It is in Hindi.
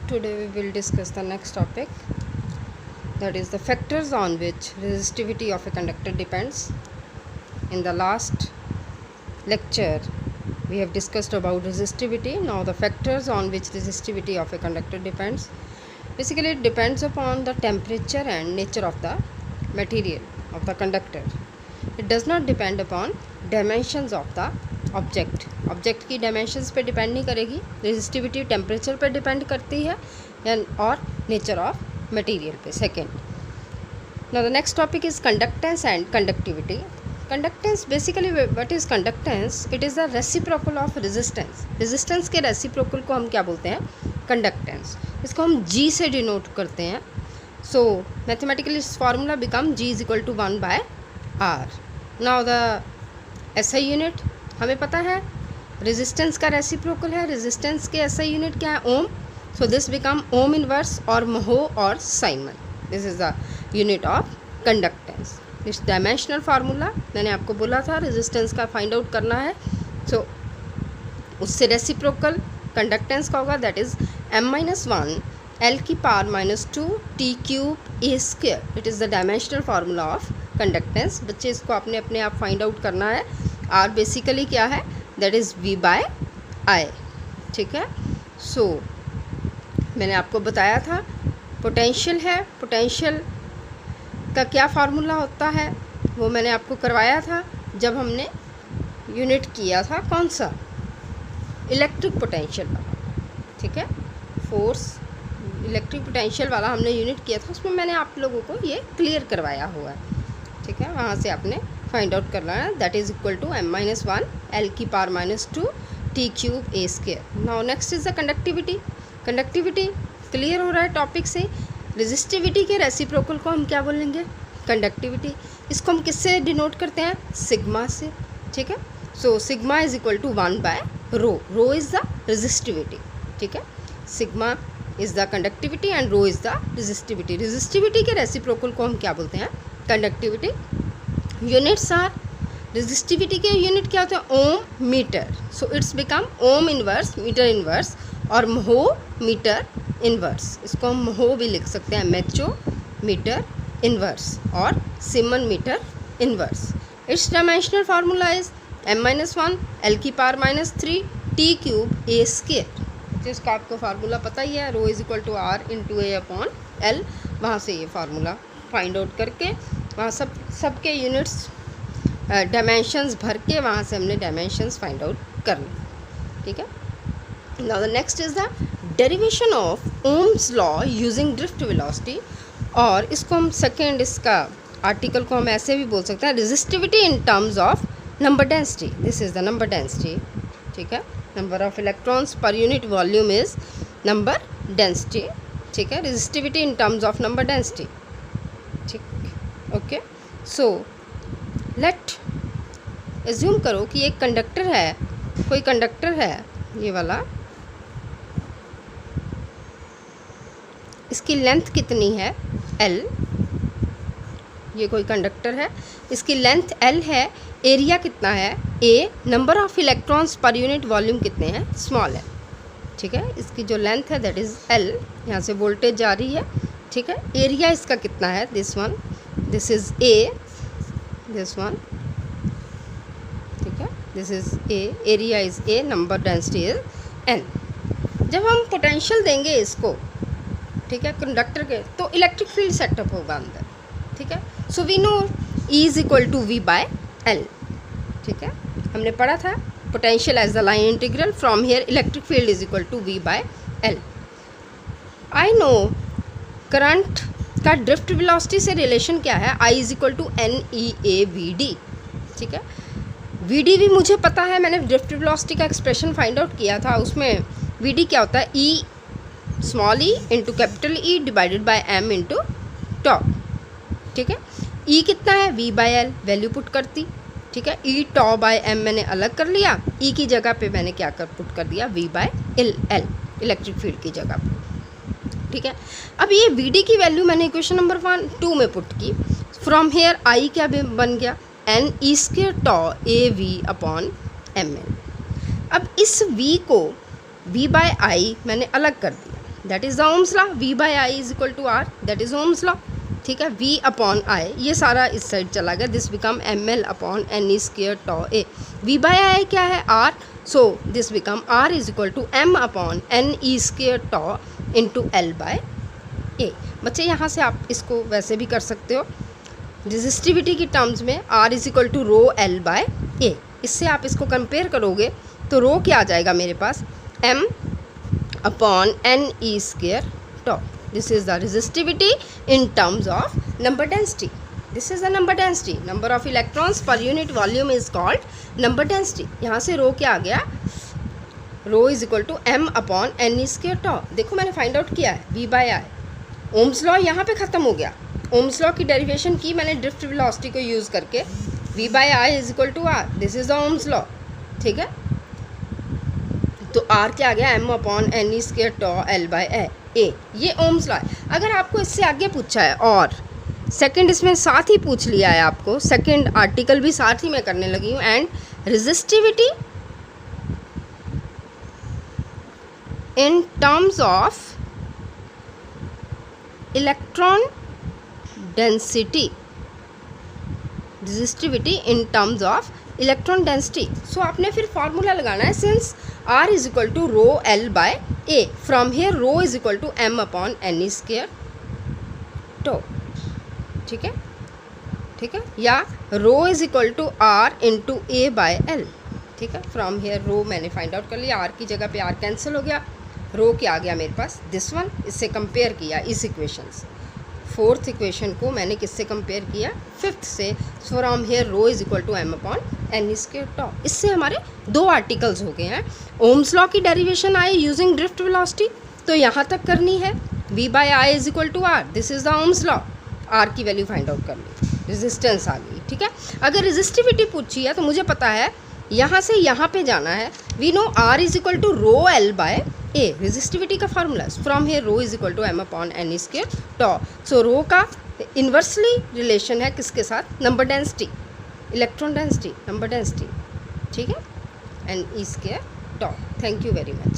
Today we will discuss the next topic, that is the factors on which resistivity of a conductor depends. In the last lecture we have discussed about resistivity. Now the factors on which resistivity of a conductor depends. Basically it depends upon the temperature and nature of the material of the conductor. It does not depend upon dimensions of the object की डायमेंशंस पे डिपेंड नहीं करेगी. रेजिस्टिविटी टेम्परेचर पे डिपेंड करती है और नेचर ऑफ मटेरियल पे. Second, now the next topic is conductance and conductivity. Conductance basically what is conductance? It is the reciprocal of resistance. Resistance के रेसिप्रोकल को हम क्या बोलते हैं? कंडक्टेंस. इसको हम जी से डिनोट करते हैं. So mathematically formula become G is equal to 1/r. Now the SI unit हमें पता है रेजिस्टेंस का रेसिप्रोकल है. रेजिस्टेंस के एसआई यूनिट क्या है? Ohm. So this become ohm inverse और महो और siemens. This is the unit of conductance. इस डायमेंशनल फार्मूला मैंने आपको बोला था रेजिस्टेंस का फाइंड आउट करना है. सो उससे रेसिप्रोकल कंडक्टेंस का होगा, that is m-1 L⁻⁻2 T³ A². It is the dimensional formula of conductance. बच्चे इसको अपने अपने आप फाइंड आउट करना है. आर बेसिकली क्या है? That is V/I. ठीक है. सो मैंने आपको बताया था पोटेंशियल है. पोटेंशियल का क्या फार्मूला होता है वो मैंने आपको करवाया था जब हमने यूनिट किया था. कौन सा? इलेक्ट्रिक पोटेंशियल वाला. ठीक है. फोर्स इलेक्ट्रिक पोटेंशियल वाला हमने यूनिट किया था. उसमें मैंने आप लोगों को ये क्लियर करवाया हुआ है. ठीक है. वहाँ से आपने फाइंड आउट करना है. That is equal to m-1 L⁻⁻2 T³ A². Now next is the conductivity. Conductivity clear हो रहा है टॉपिक से. रेजिस्टिविटी के रेसिप्रोकल को हम क्या बोलेंगे? कंडक्टिविटी. इसको हम किससे डिनोट करते हैं? सिग्मा से. ठीक है. So sigma is equal to 1/ρ. Rho is the resistivity. ठीक है. Sigma is the conductivity and rho is the resistivity. Resistivity के रेसिप्रोकल को हम क्या बोलते हैं? कंडक्टिविटी. यूनिट्स आर, रेजिस्टिविटी के यूनिट क्या होते हैं? Ohm meter. So it's become ohm inverse meter inverse और महो मीटर इनवर्स. इसको हम महो भी लिख सकते हैं, MHO मीटर इनवर्स और siemens metre inverse. Its dimensional formula is m-1 L⁻⁻3 T³ A². जिसका आपको फार्मूला पता ही है, rho is equal to R × A/L. वहाँ से ये फार्मूला फाइंड आउट करके वहाँ सब के यूनिट्स डायमेंशंस भर के वहाँ से हमने डायमेंशंस फाइंड आउट करना. ठीक है. Now the next is the derivation of Ohm's law using drift velocity. और इसको हम सेकेंड इसका आर्टिकल को हम ऐसे भी बोल सकते हैं, resistivity in terms of number density. This is the number density. ठीक है. Number of electrons per unit volume is number density. ठीक है. Resistivity in terms of number density. ठीक. ओके. सो लेट एज्यूम करो कि एक कंडक्टर है, कोई कंडक्टर है ये वाला. इसकी लेंथ कितनी है? L. ये कोई कंडक्टर है, इसकी लेंथ L है. एरिया कितना है? A. Number of electrons per unit volume कितने हैं? स्मॉल है. ठीक है. इसकी जो लेंथ है दैट इज़ L. यहाँ से वोल्टेज जा रही है. ठीक है. एरिया इसका कितना है? This one. This is A. This one. ठीक है. This is A. Area is A. Number density is N. जब हम पोटेंशियल देंगे इसको, ठीक है, कंडक्टर के, तो इलेक्ट्रिक फील्ड सेटअप होगा अंदर. ठीक है. So we know E is equal to V/L. ठीक है. हमने पढ़ा था potential as the line integral from here electric field is equal to V/L. I know current का ड्रिफ्ट वेलोसिटी से रिलेशन क्या है? I is equal to NEAVD. ठीक है. VD भी मुझे पता है, मैंने ड्रिफ्ट वेलोसिटी का एक्सप्रेशन फाइंड आउट किया था. उसमें VD क्या होता है? E small e into capital E divided by m into tau. ठीक है. E कितना है? V/L. वैल्यू पुट करती. ठीक है. E टॉ बाय m मैंने अलग कर लिया. E की जगह पे मैंने क्या पुट कर दिया? V/L इलेक्ट्रिक फील्ड की जगह पे. ठीक है. अब ये VD की वैल्यू मैंने इक्वेशन नंबर 2 में पुट की. फ्रॉम हेयर I क्या बन गया? NE² टॉ AV/mn. अब इस V को V/I मैंने अलग कर दिया. That is the ohms law, V by I is equal to R, that is Ohm's law, ठीक है। V अपॉन आई, ये सारा इस साइड चला गया, this become ml upon N E square tau A. V by I क्या है, R, so this become R is equal to m upon N E square tau into L by A. बच्चे यहाँ से आप इसको वैसे भी कर सकते हो, रेजिस्टिविटी की टर्म्स में R is equal to rho L by A. इससे आप इसको कंपेयर करोगे तो रो क्या आ जाएगा मेरे पास, m upon N E square tau. This is the resistivity in terms of number density. This is the number density. Number of electrons per unit volume is called number density. यहाँ से रो क्या आ गया, rho is equal to m upon N E square tau. देखो मैंने फाइंड आउट किया है V by I. Ohm's law यहाँ पे ख़त्म हो गया, ओम्स लॉ की डेरिवेशन की मैंने ड्रिफ्ट वेलोसिटी को यूज़ करके, V by I is equal to R, this is the ohms law, ठीक है। तो R क्या आ गया, m upon N E square tau L by A, ये ओम्स लॉ है। अगर आपको इससे आगे पूछा है और सेकंड इसमें साथ ही पूछ लिया है आपको, सेकंड आर्टिकल भी साथ ही मैं करने लगी हूँ, and resistivity in terms of electron density, resistivity in terms of electron density. So आपने फिर फार्मूला लगाना है, since R is equal to rho L by A, from here rho is equal to m upon N E square tau, ठीक है, ठीक है, या rho is equal to R into A by L, ठीक है। फ्रॉम हेयर रो मैंने फाइंड आउट कर लिया, R की जगह पे R कैंसिल हो गया, रो क्या आ गया मेरे पास, दिस वन। इससे कंपेयर किया इस इक्वेशन से, फोर्थ इक्वेशन को मैंने किससे कंपेयर किया, फिफ्थ से। From here rho is equal to m upon N square tau. इससे हमारे दो आर्टिकल्स हो गए हैं। ओम्स लॉ की derivation I using drift velocity, तो यहाँ तक करनी है, V by I is equal to R, this is the ohms law. R की वैल्यू फाइंड आउट कर ली, रेजिस्टेंस आ गई, ठीक है। अगर रेजिस्टिविटी पूछी है तो मुझे पता है यहाँ से यहाँ पे जाना है, we know R is equal to rho L by A, resistivity का formula, from here rho is equal to m upon N E square tau. So rho का इन्वर्सली रिलेशन है किसके साथ, number density, electron density, number density, ठीक है, N E square tau. Thank you very much.